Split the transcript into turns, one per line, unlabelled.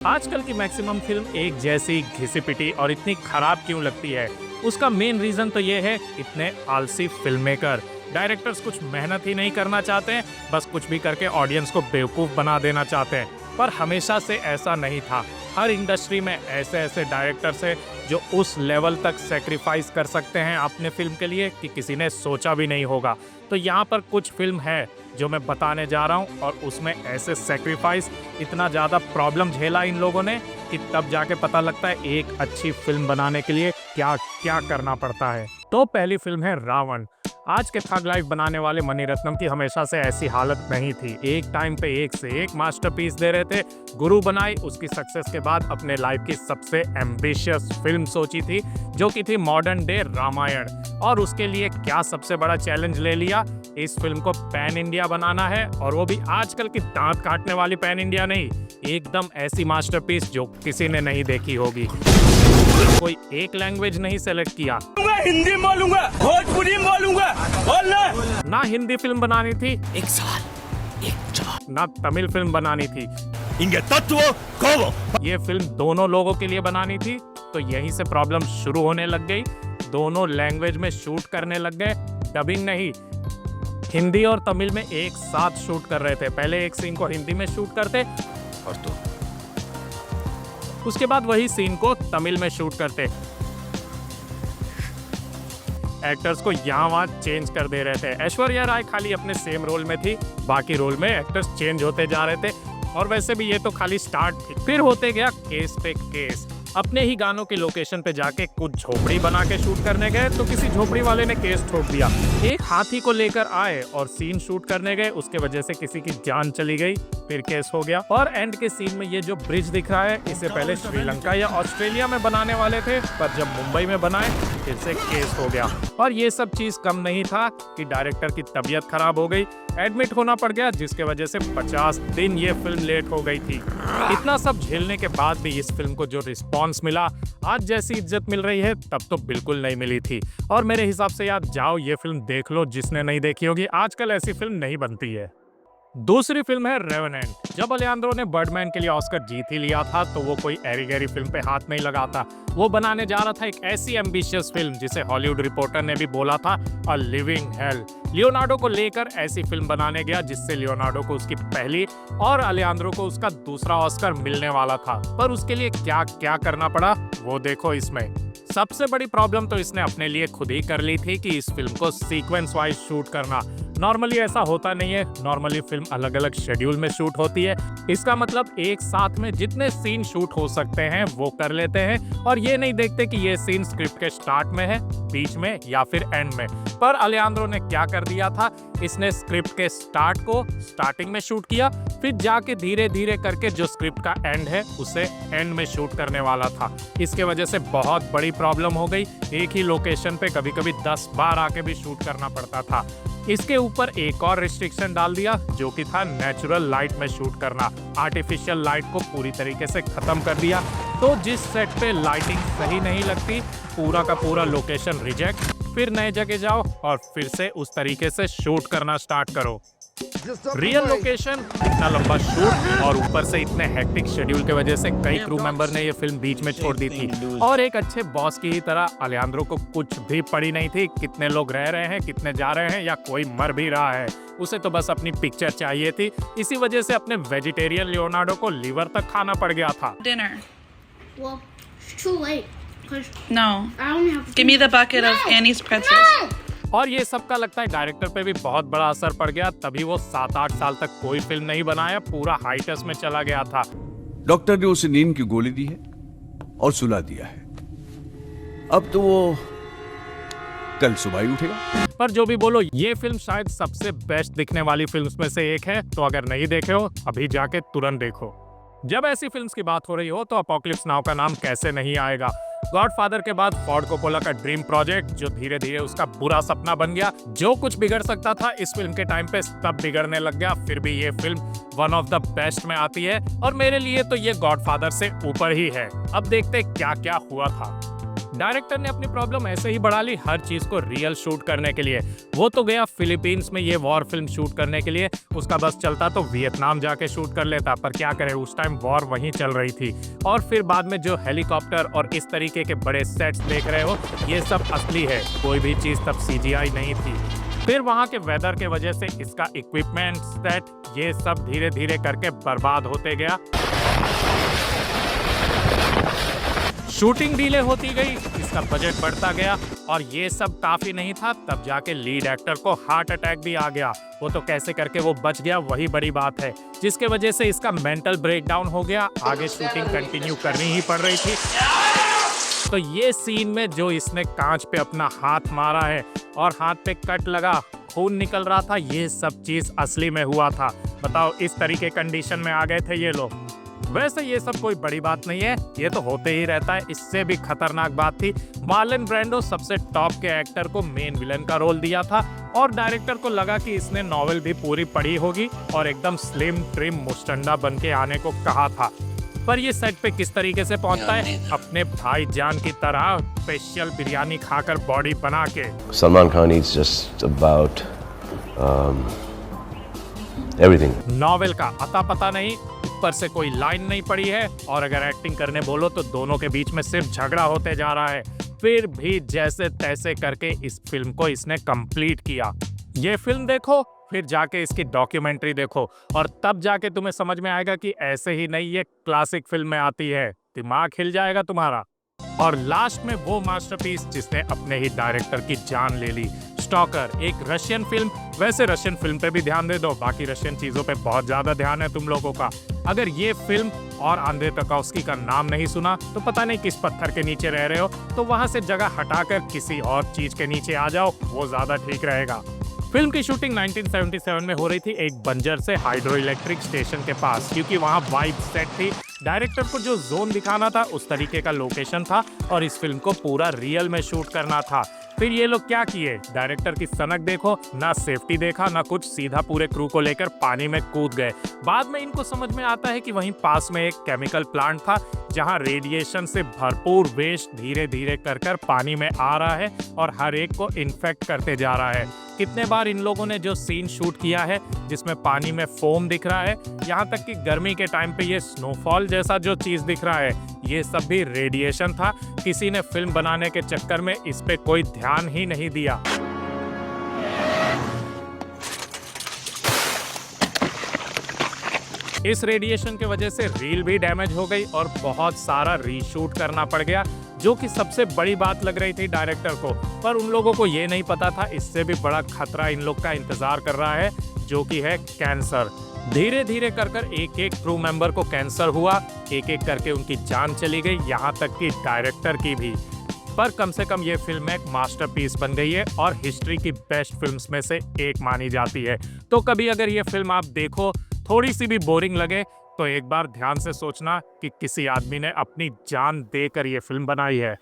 आजकल की maximum film एक जैसी घिसी पिटी और इतनी खराब क्यों लगती है? उसका मेन रीजन तो ये है इतने आलसी फिल्म मेकर। डायरेक्टर्स कुछ मेहनत ही नहीं करना चाहते हैं, बस कुछ भी करके ऑडियंस को बेवकूफ बना देना चाहते हैं। पर हमेशा से ऐसा नहीं था। हर इंडस्ट्री में ऐसे ऐसे डायरेक्टर्स हैं जो उस लेवल तक सेक्रीफाइस कर सकते हैं अपने फिल्म के लिए कि किसी ने सोचा भी नहीं होगा। तो यहाँ पर कुछ फिल्म है जो मैं बताने जा रहा हूँ और उसमें ऐसे सेक्रीफाइस, इतना ज़्यादा प्रॉब्लम झेला इन लोगों ने कि तब जाके पता लगता है एक अच्छी फिल्म बनाने के लिए क्या क्या करना पड़ता है। तो पहली फिल्म है रावण। आज के थग लाइफ बनाने वाले मणिरत्नम की हमेशा से ऐसी हालत नहीं थी। एक टाइम पे एक से एक मास्टरपीस दे रहे थे। गुरु बनाई, उसकी सक्सेस के बाद अपने लाइफ की सबसे एम्बिशियस फिल्म सोची थी जो कि थी मॉडर्न डे रामायण। और उसके लिए क्या सबसे बड़ा चैलेंज ले लिया, इस फिल्म को पैन इंडिया बनाना है, और वो भी आजकल की दांत काटने वाली पैन इंडिया नहीं, एकदम ऐसी मास्टरपीस जो किसी ने नहीं देखी होगी। कोई एक लैंग्वेज नहीं सेलेक्ट किया,
हिंदी बोलूंगा, भोजपुरी बोलूंगा, बोलना।
ना हिंदी फिल्म बनानी थी,
एक सवाल, एक जवाब।
ना तमिल फिल्म बनानी थी।
इंगे तत्व कोवो।
ये फिल्म दोनों लोगों के लिए बनानी थी। तो यहीं से प्रॉब्लम शुरू होने लग गई। दोनों लैंग्वेज में शूट करने लग गए। डबिंग नहीं, हिंदी और तमिल में एक साथ शूट कर रहे थे। पहले एक सीन को हिंदी में शूट करते
और तो
उसके बाद वही सीन को तमिल में शूट करते। एक्टर्स को यहाँ वहाँ चेंज कर दे रहे थे। ऐश्वर्या राय खाली अपने सेम रोल में थी, बाकी रोल में एक्टर्स चेंज होते जा रहे थे। और वैसे भी ये तो खाली स्टार्ट थी, फिर होते गया केस पे केस। अपने ही गानों की लोकेशन पे जाके कुछ झोपड़ी बना के शूट करने गए तो किसी झोपड़ी वाले ने केस ठोक दिया। एक हाथी को लेकर आए और सीन शूट करने गए, उसके वजह से किसी की जान चली गई, फिर केस हो गया। और एंड के सीन में ये जो ब्रिज दिख रहा है, इसे पहले श्रीलंका या ऑस्ट्रेलिया में बनाने वाले थे, पर जब मुंबई में बनाए फिर से केस हो गया। और ये सब चीज कम नहीं था कि डायरेक्टर की तबीयत खराब हो गई, एडमिट होना पड़ गया, जिसके वजह से 50 दिन ये फिल्म लेट हो गई थी। इतना सब झेलने के बाद भी इस फिल्म को जो रिस्पांस मिला, आज जैसी इज्जत मिल रही है, तब तो बिल्कुल नहीं मिली थी। और मेरे हिसाब से यार जाओ ये फिल्म देख लो जिसने नहीं देखी होगी। आजकल ऐसी फिल्म नहीं बनती है। दूसरी फिल्म है रेवेनेंट। जब अलेजांद्रो ने बर्डमैन के लिए ऑस्कर जीत ही लिया था तो वो कोई एरी गैरी फिल्म पे हाथ नहीं लगाता। वो बनाने जा रहा था एक ऐसी एम्बिशियस फिल्म जिसे हॉलीवुड रिपोर्टर ने भी बोला था अ लिविंग हेल। लियोनार्डो को लेकर ऐसी फिल्म बनाने गया जिससे लियोनार्डो को उसकी पहली और अलेजांद्रो को उसका दूसरा ऑस्कर मिलने वाला था। पर उसके लिए क्या क्या करना पड़ा वो देखो इसमें। सबसे बड़ी प्रॉब्लम तो इसने अपने लिए खुद ही कर ली थी कि इस फिल्म को सीक्वेंस वाइज शूट करना। नॉर्मली ऐसा होता नहीं है। नॉर्मली फिल्म अलग अलग शेड्यूल में शूट होती है। इसका मतलब एक साथ में जितने सीन शूट हो सकते हैं वो कर लेते हैं, और ये नहीं देखते कि ये सीन स्क्रिप्ट के स्टार्ट में है, बीच में या फिर एंड में। पर अलेजांद्रो ने क्या कर दिया था, इसने स्क्रिप्ट के स्टार्ट को स्टार्टिंग में शूट किया, फिर जाके धीरे धीरे करके जो स्क्रिप्ट का एंड है उसे एंड में शूट करने वाला था। इसके वजह से बहुत बड़ी प्रॉब्लम हो गई। एक ही लोकेशन पे कभी कभी 10 बार आके भी शूट करना पड़ता था। इसके ऊपर एक और रिस्ट्रिक्शन डाल दिया जो कि था नेचुरल लाइट में शूट करना। आर्टिफिशियल लाइट को पूरी तरीके से खत्म कर दिया। तो जिस सेट पे लाइटिंग सही नहीं लगती, पूरा का पूरा लोकेशन रिजेक्ट, फिर नए जगह जाओ और फिर से उस तरीके से शूट करना स्टार्ट करो। रियल लोकेशन, इतना लंबा शूट, और ऊपर से इतने हेक्टिक शेड्यूल के वजह से कई क्रू मेंबर ने ये फिल्म बीच में छोड़ दी थी। और एक अच्छे बॉस की ही तरह अलेजांद्रो को कुछ भी पड़ी नहीं थी कितने लोग रह रहे हैं, कितने जा रहे हैं, या कोई मर भी रहा है। उसे तो बस अपनी पिक्चर चाहिए थी। इसी वजह से अपने वेजिटेरियन लियोनार्डो को लीवर तक खाना पड़ गया था।
Dinner.
Well, it's too late. 'Cause
No.
I only have.
Give me the bucket of Annie's pretzels.
और ये सबका लगता है डायरेक्टर पे भी बहुत बड़ा असर पड़ गया, तभी वो 7-8 साल तक कोई फिल्म नहीं बनाया, पूरा हाइटस में चला गया था।
डॉक्टर ने उसे नींद की गोली दी है और सुला दिया है। अब तो वो कल सुबह ही उठेगा।
पर जो भी बोलो, ये फिल्म शायद सबसे बेस्ट दिखने वाली फिल्म्स में से एक है। तो अगर नहीं देखे हो अभी जाके तुरंत देखो। जब ऐसी फिल्म्स की बात हो रही हो तो अपोकलिप्स नाउ का नाम कैसे नहीं आएगा। गॉडफादर के बाद फोर्ड कोपोला का ड्रीम प्रोजेक्ट जो धीरे धीरे उसका बुरा सपना बन गया। जो कुछ बिगड़ सकता था इस फिल्म के टाइम पे सब बिगड़ने लग गया। फिर भी ये film one of the best में आती है, और मेरे लिए तो ये गॉडफादर से ऊपर ही है। अब देखते क्या क्या हुआ था। डायरेक्टर ने अपनी प्रॉब्लम ऐसे ही बढ़ा ली हर चीज को रियल शूट करने के लिए। वो तो गया फिलीपींस में ये वॉर फिल्म शूट करने के लिए, उसका बस चलता तो वियतनाम जाके शूट कर लेता, पर क्या करे उस टाइम वॉर वहीं चल रही थी। और फिर बाद में जो हेलीकॉप्टर और इस तरीके के बड़े सेट्स देख रहे हो, ये सब असली है, कोई भी चीज तब CGI नहीं थी। फिर वहां के वेदर के वजह से इसका इक्विपमेंट, सेट, ये सब धीरे धीरे करके बर्बाद होते गया। शूटिंग डिले होती गई, इसका बजट बढ़ता गया, और ये सब काफी नहीं था, तब जाके लीड एक्टर को हार्ट अटैक भी आ गया। वो तो कैसे करके वो बच गया वही बड़ी बात है, जिसके वजह से इसका मेंटल ब्रेकडाउन हो गया। आगे शूटिंग कंटिन्यू करनी ही पड़ रही थी। तो ये सीन में जो इसने कांच पे अपना हाथ मारा है और हाथ पे कट लगा, खून निकल रहा था, ये सब चीज असली में हुआ था। बताओ इस तरीके कंडीशन में आ गए थे ये लोग। वैसे ये सब कोई बड़ी बात नहीं है, ये तो होते ही रहता है। इससे भी खतरनाक बात थी, मार्लन ब्रैंडो सबसे टॉप के एक्टर को मेन विलन का रोल दिया था, और डायरेक्टर को लगा कि इसने नॉवेल भी पूरी पढ़ी होगी और एकदम स्लिम ट्रिम मुस्टंडा बन के आने को कहा था। पर ये सेट पे किस तरीके से पहुंचता है, अपने भाईजान की तरह स्पेशल बिरयानी खाकर बॉडी बना के।
Salman Khan is just about everything.
Novel का अता पता नहीं, ऊपर से कोई लाइन नहीं पड़ी है, और अगर एक्टिंग करने बोलो तो दोनों के बीच में सिर्फ झगड़ा होते जा रहा है। फिर भी जैसे तैसे करके इस फिल्म को इसने कंप्लीट किया। ये फिल्म देखो, फिर जाके इसकी डॉक्यूमेंट्री देखो, और तब जाके तुम्हें समझ में आएगा कि ऐसे ही नहीं ये क्लासिक फिल्म में आती है, दिमाग हिल जाएगा तुम्हारा। और लास्ट में वो मास्टरपीस जिसने अपने ही डायरेक्टर की जान ले ली, स्टॉकर, एक रशियन फिल्म। वैसे रशियन फिल्म पे भी ध्यान दे दो, बाकी रशियन चीजों पे बहुत ज्यादा ध्यान है तुम लोगों का। अगर ये फिल्म और आंद्रे तर्कोव्स्की का नाम नहीं सुना तो पता नहीं किस पत्थर के नीचे रह रहे हो, तो वहां से जगह हटाकर किसी और चीज के नीचे आ जाओ, वो ज्यादा ठीक रहेगा। फिल्म की शूटिंग 1977 में हो रही थी एक बंजर से हाइड्रो इलेक्ट्रिक स्टेशन के पास, क्योंकि वहां वाइब सेट थी। डायरेक्टर को जो जोन दिखाना था उस तरीके का लोकेशन था, और इस फिल्म को पूरा रियल में शूट करना था। फिर ये लोग क्या किए, डायरेक्टर की सनक देखो, ना सेफ्टी देखा ना कुछ, सीधा पूरे क्रू को लेकर पानी में कूद गए। बाद में इनको समझ में आता है कि वहीं पास में एक केमिकल प्लांट था, जहां रेडिएशन से भरपूर वेस्ट धीरे धीरे कर पानी में आ रहा है और हर एक को इन्फेक्ट करते जा रहा है। कितने बार इन लोगों ने जो सीन शूट किया है जिसमें पानी में फोम दिख रहा है, यहाँ तक कि गर्मी के टाइम पे ये स्नोफॉल जैसा जो चीज दिख रहा है, ये सब भी रेडिएशन था। किसी ने फिल्म बनाने के चक्कर में इस पे कोई ध्यान ही नहीं दिया। इस रेडिएशन के वजह से रील भी डैमेज हो गई और बहुत सारा रीशूट करना पड़ गया, जो कि सबसे बड़ी बात लग रही थी डायरेक्टर को। पर उन लोगों को ये नहीं पता था इससे भी बड़ा खतरा इन लोग का इंतजार कर रहा है, जो कि है कैंसर। धीरे धीरे कर एक एक क्रू मेंबर को कैंसर हुआ, एक एक करके उनकी जान चली गई, यहाँ तक कि डायरेक्टर की भी। पर कम से कम ये फिल्म एक मास्टरपीस बन गई है और हिस्ट्री की बेस्ट फिल्म्स में से एक मानी जाती है। तो कभी अगर ये फिल्म आप देखो, थोड़ी सी भी बोरिंग लगे, तो एक बार ध्यान से सोचना कि किसी आदमी ने अपनी जान देकर ये फिल्म बनाई है।